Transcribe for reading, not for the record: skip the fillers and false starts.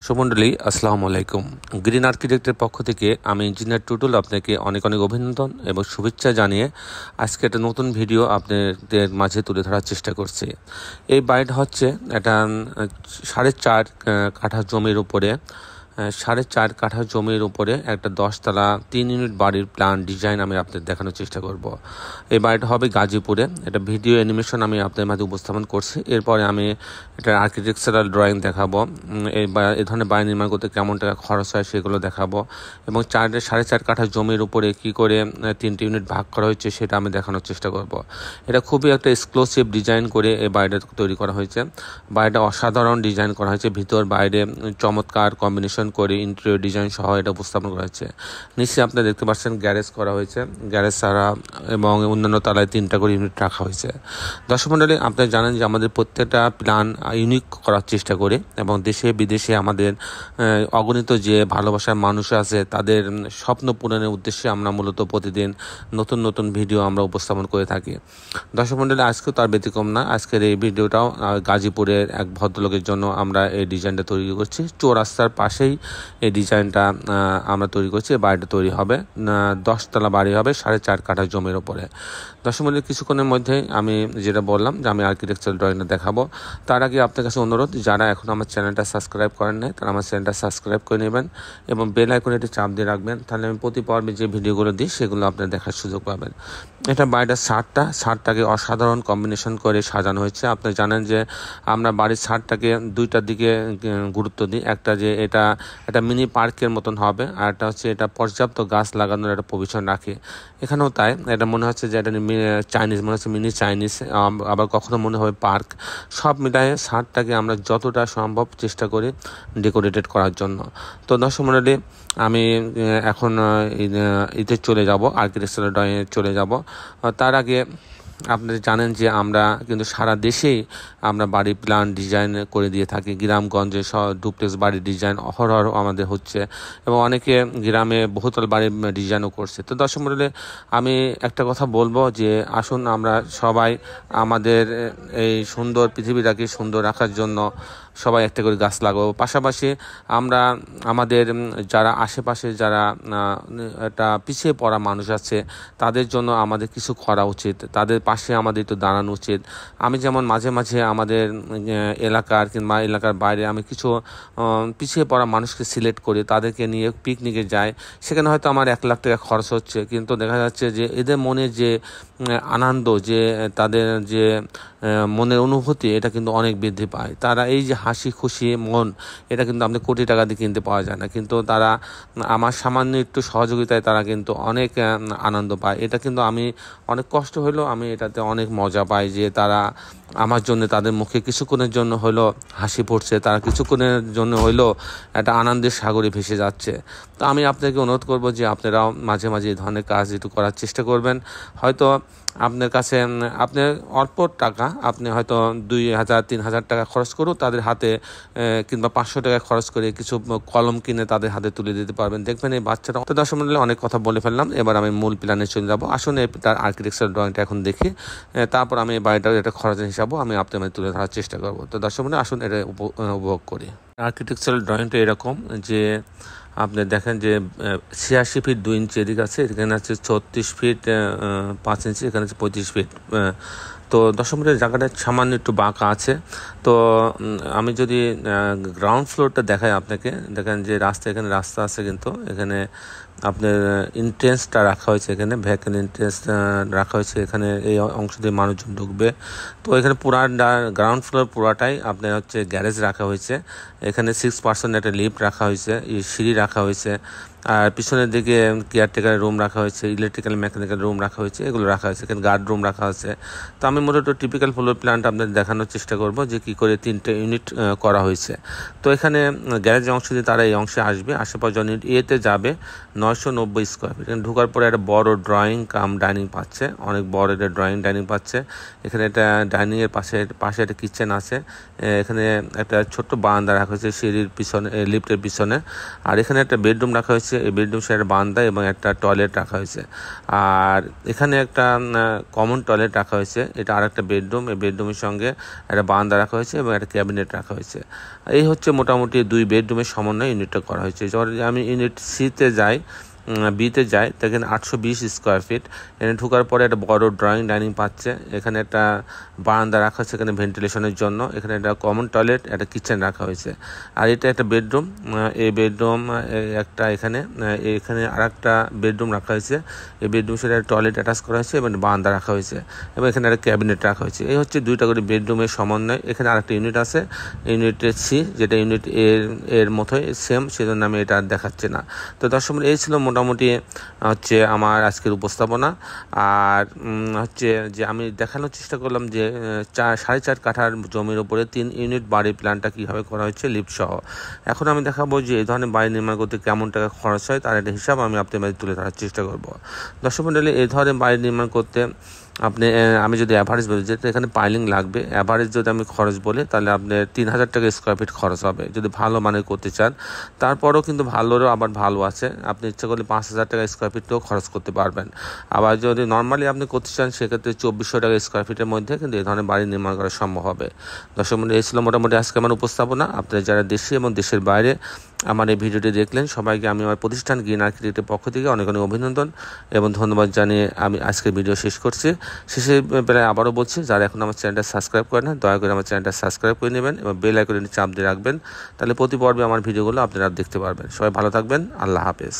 সুমন্ডলী আসসালামু আলাইকুম। গ্রিন আর্কিটেক্টের পক্ষ থেকে আমি ইঞ্জিনিয়ার টুটুল আপনাকে অনেক অনেক অভিনন্দন এবং শুভেচ্ছা জানিয়ে আজকে একটা নতুন ভিডিও আপনাদের মাঝে তুলে ধরার চেষ্টা করছি। এই বাড়িটা হচ্ছে এটা 4.5 কাঠা জমির উপরে 4.5 কাঠা জমির উপরে একটা 10 তলা 3 ইউনিট বাড়ির প্ল্যান ডিজাইন আমি আপনাদের দেখানোর চেষ্টা করব। এই বাড়িটা হবে গাজীপুরে। এটা ভিডিও অ্যানিমেশন আমি আপনাদের মাঝে উপস্থাপন করছি। এরপরে আমি এটা আর্কিটেকচারাল ড্রয়িং দেখাবো, এই ধরনের বাড়ি নির্মাণ করতে কেমন টাকা খরচ হয় সেগুলো দেখাবো, এবং 4.5 কাঠা জমির উপরে কী করে 3টে ইউনিট ভাগ করা হয়েছে সেটা আমি দেখানোর চেষ্টা করব। এটা খুবই একটা এক্সক্লুসিভ ডিজাইন করে এই বাড়িটা তৈরি করা হয়েছে। বাড়িটা অসাধারণ ডিজাইন করা হয়েছে, ভিতর বাইরে চমৎকার কম্বিনেশন করে ইন্টেরিয়র ডিজাইন সহ এটা উপস্থাপন করা হয়েছে। নিচে আপনারা দেখতে পাচ্ছেন গ্যারেজ করা হয়েছে, গ্যারেজ ছাড়া এবং অন্যান্য তলায় 3টা করে ইউনিট রাখা হয়েছে। দর্শক মণ্ডলী, আপনারা জানেন যে আমাদের প্রত্যেকটা প্ল্যান ইউনিক করার চেষ্টা করি এবং দেশে বিদেশে আমাদের অগণিত যে ভালোবাসার মানুষ আছে তাদের স্বপ্ন পূরণের উদ্দেশ্যে আমরা মূলত প্রতিদিন নতুন নতুন ভিডিও আমরা উপস্থাপন করে থাকি। দর্শক মণ্ডলী, আজকেও তার ব্যতিক্রম না। আজকের এই ভিডিওটাও গাজীপুরের এক ভদ্রলোকের জন্য আমরা এই ডিজাইনটা তৈরি করছি। চৌরাস্তার পাশেই এই ডিজাইনটা আমরা তৈরি করছি। বাড়িটা তৈরি হবে 10 তলা বাড়ি হবে 4.5 কাঠা জমির ওপরে। দর্শক মণ্ডলী, কিছুক্ষণের মধ্যেই আমি যেটা বললাম যে আমি আর্কিটেকচারাল ড্রয়িংটা দেখাবো, তার আগে আপনার কাছে অনুরোধ, যারা এখন আমার চ্যানেলটা সাবস্ক্রাইব করেন নাই তারা আমার চ্যানেলটা সাবস্ক্রাইব করে নেবেন এবং বেল আইকনে একটি চাপ দিয়ে রাখবেন, তাহলে আমি প্রতি পর্বে যে ভিডিওগুলো দিই সেগুলো আপনারা দেখার সুযোগ পাবেন। এটা বাড়িটার ছাদটাকে অসাধারণ কম্বিনেশন করে সাজানো হয়েছে। আপনি জানেন যে আমরা বাড়ির ছাদটাকে দুইটার দিকে গুরুত্ব দিই। একটা যে এটা একটা মিনি পার্কের মতন হবে, আর একটা হচ্ছে এটা পর্যাপ্ত গাছ লাগানোর একটা প্রভিশন রাখে। এখানেও তাই, এটা মনে হচ্ছে যে এটা চাইনিজ, মনে হচ্ছে মিনি চাইনিজ, আবার কখনো মনে হবে পার্ক। সব মিলায়ে ছাদটাকে আমরা যতটা সম্ভব চেষ্টা করি ডেকোরেটেড করার জন্য। তো দর্শক মণ্ডলী, আমি এখন এতে চলে যাব, আর্কিটেকচারাল ড্রয়িংয়ে চলে যাব। তার আগে আপনারা জানেন যে আমরা কিন্তু সারা দেশেই আমরা বাড়ির প্ল্যান ডিজাইন করে দিয়ে থাকি। গ্রামগঞ্জে ডুপ্লেক্স বাড়ির ডিজাইন অহরহ আমাদের হচ্ছে এবং অনেকে গ্রামে বহুতল বাড়ির ডিজাইনও করছে। তো দর্শক মণ্ডলী, আমি একটা কথা বলবো যে আসুন আমরা সবাই আমাদের এই সুন্দর পৃথিবীটাকে সুন্দর রাখার জন্য সবাই একটা করে গাছ লাগাবো। পাশাপাশি আমরা আমাদের যারা আশেপাশে যারা একটা পিছিয়ে পড়া মানুষ আছে তাদের জন্য আমাদের কিছু করা উচিত, তাদের পাশে আমাদের একটু দাঁড়ানো উচিত। আমি যেমন মাঝে মাঝে আমাদের এলাকার কিংবা এলাকার বাইরে আমি কিছু পিছিয়ে পড়া মানুষকে সিলেক্ট করি, তাদেরকে নিয়ে পিকনিকে যাই। সেখানে হয়তো আমার 1 লাখ টাকা খরচ হচ্ছে, কিন্তু দেখা যাচ্ছে যে এদের মনে যে আনন্দ, যে তাদের যে মনের অনুভূতি, এটা কিন্তু অনেক বৃদ্ধি পায়। তারা এই যে হাসি খুশি মন, এটা কিন্তু আমাদের কোটি টাকা দিয়ে কিনতে পাওয়া যায় না, কিন্তু তারা আমার সামান্য একটু সহযোগিতায় তারা কিন্তু অনেক আনন্দ পায়। এটা কিন্তু আমি অনেক কষ্ট হলেও আমি এটাতে অনেক মজা পাই যে তারা আমার জন্য, তাদের মুখে কিছুক্ষণের জন্য হলো হাসি পড়ছে, তারা কিছুক্ষণের জন্য হইলেও একটা আনন্দের সাগরে ভেসে যাচ্ছে। তো আমি আপনাকে অনুরোধ করব যে আপনারাও মাঝে মাঝে এই ধরনের কাজ একটু করার চেষ্টা করবেন। হয়তো আপনার কাছে আপনার অল্প টাকা, আপনি হয়তো 2,000-3,000 টাকা খরচ করুন তাদের হাতে, কিংবা 500 টাকা খরচ করে কিছু কলম কিনে তাদের হাতে তুলে দিতে পারবেন। দেখবেন এই বাচ্চারা। তো দর্শক মণ্ডলী, অনেক কথা বলে ফেললাম, এবার আমি মূল প্ল্যানে চলে যাবো। আসুন তার আর্কিটেকচারাল ড্রয়িংটা এখন দেখি, তারপর আমি এই বাড়িটার একটা খরচের হিসাবও আমি আপনাদের তুলে ধরার চেষ্টা করবো। তো দর্শক মণ্ডলী, আসুন এটা উপভোগ করি। আর্কিটেকচারাল ড্রয়িংটা এরকম যে আপনি দেখেন যে 86 ফিট 2 ইঞ্চি এদিকে আছে, এখানে আছে 36 ফিট 5 ইঞ্চি, এখানে আছে 35 ফিট। তো দর্শক মণ্ডলী, জায়গাটা সামান্য একটু বাঁকা আছে। তো আমি যদি গ্রাউন্ড ফ্লোরটা দেখাই আপনাকে, দেখেন যে এখানে রাস্তা আছে, কিন্তু এখানে আপনার এন্ট্রেন্সটা রাখা হয়েছে, এখানে ভ্যাকেন্ট এন্ট্রেন্স রাখা হয়েছে, এখানে এই অংশ দিয়ে মানুষজন ঢুকবে। তো এখানে গ্রাউন্ড ফ্লোর পুরাটাই আপনার হচ্ছে গ্যারেজ রাখা হয়েছে। এখানে 6% একটা লিফট রাখা হয়েছে, সিঁড়ি রাখা হয়েছে, আর পিছনের দিকে কেয়ারটেকার রুম রাখা হয়েছে, ইলেকট্রিক্যাল মেকানিক্যাল রুম রাখা হয়েছে, এগুলো রাখা হয়েছে। এখানে গার্ড রুম রাখা আছে। তো আমি মূলত টিপিক্যাল ফ্লোর প্ল্যানটা আপনাদের দেখানোর চেষ্টা করব যে কী করে 3টে ইউনিট করা হয়েছে। তো এখানে গ্যারেজ অংশ দিয়ে তারা এই অংশে আসবে, আশেপাশে ইউনিট এতে যাবে 990 স্কোয়ার ফিট। এখানে ঢোকার পরে একটা বড় ড্রয়িং কাম ডাইনিং পাচ্ছে, অনেক বড় একটা ড্রয়িং ডাইনিং পাচ্ছে। এখানে একটা ডাইনিংয়ের পাশে একটা কিচেন আছে। এখানে একটা ছোট্ট বারান্দা রাখা হয়েছে সিঁড়ির পিছনে, লিফটের পিছনে। আর এখানে একটা বেডরুম রাখা হয়েছে, হয়েছে, এই বেডরুম সেটের বারান্দা এবং একটা টয়লেট রাখা হয়েছে। আর এখানে একটা কমন টয়লেট রাখা হয়েছে, এটা আর একটা বেডরুম। এই বেডরুমের সঙ্গে একটা বারান্দা রাখা হয়েছে এবং একটা ক্যাবিনেট রাখা হয়েছে। এই হচ্ছে মোটামুটি 2 বেডরুমের সমন্বয়ে ইউনিটটা করা হয়েছে। যখন আমি ইউনিট সিতে যাই, বিতে যায়, দেখেন 820 স্কোয়ার ফিট। এখানে ঢোকার পরে একটা বড় ড্রয়িং ডাইনিং পাচ্ছে। এখানে একটা বারান্দা রাখা হয়েছে এখানে ভেন্টিলেশনের জন্য। এখানে একটা কমন টয়লেট, একটা কিচেন রাখা হয়েছে। আর এটা একটা বেডরুম। এই বেডরুম একটা এখানে আর একটা বেডরুম রাখা হয়েছে। এই বেডরুম সেটা টয়লেট অ্যাটাচ করা হয়েছে এবং বারান্দা রাখা হয়েছে এবং এখানে একটা ক্যাবিনেট রাখা হয়েছে। এই হচ্ছে 2টা করে বেডরুমের সমন্বয়। এখানে আরেকটা ইউনিট আছে, ইউনিটের সি, যেটা ইউনিট এর মতোই সেম, সেজন্য আমি এটা দেখাচ্ছি না। তো দর্শক, এই ছিল মোটামুটি হচ্ছে আমার আজকের উপস্থাপনা। আর হচ্ছে যে আমি দেখানোর চেষ্টা করলাম যে 4.5 কাঠার জমির উপরে 3 ইউনিট বাড়ির প্ল্যানটা কীভাবে করা হয়েছে লিফট সহ। এখন আমি দেখাবো যে এই ধরনের বাড়ি নির্মাণ করতে কেমন টাকা খরচ হয়, তার একটা হিসাব আমি আপনাদের মাঝে তুলে ধরার চেষ্টা করব। দর্শক মণ্ডলী, এই ধরনের বাড়ি নির্মাণ করতে আমি যদি অ্যাভারেজ বলি, যেহেতু এখানে পাইলিং লাগবে, অ্যাভারেজ যদি আমি খরচ বলি তাহলে আপনার 3000 টাকা স্কোয়ার ফিট খরচ হবে যদি ভালো মানের করতে চান। তারপরেও কিন্তু ভালোরও আবার ভালো আছে, আপনি ইচ্ছা করলে 5000 টাকা স্কোয়ার ফিটও খরচ করতে পারবেন। আবার যদি নর্মালি আপনি করতে চান সেক্ষেত্রে 2400 টাকা স্কোয়ার ফিটের মধ্যে কিন্তু এই ধরনের বাড়ি নির্মাণ করা সম্ভব হবে। দর্শক মণ্ডলী, এই ছিল মোটামুটি আজকে আমার উপস্থাপনা। আপনারা যারা দেশে এবং দেশের বাইরে আমার এই ভিডিওটি দেখলেন, সবাইকে আমি আমার প্রতিষ্ঠান গ্রিন আর্কিটেক্টের পক্ষ থেকে অনেক অনেক অভিনন্দন এবং ধন্যবাদ জানিয়ে আমি আজকের ভিডিও শেষ করছি। শেষে বেলায় আবারও বলছি, যারা এখন আমার চ্যানেলটা সাবস্ক্রাইব করেন না, দয়া করে আমার চ্যানেলটা সাবস্ক্রাইব করে নেবেন এবং বেল আইকনে চাপ দিয়ে রাখবেন, তাহলে প্রতি পর্বে আমার ভিডিওগুলো আপনারা দেখতে পারবেন। সবাই ভালো থাকবেন, আল্লাহ হাফেজ।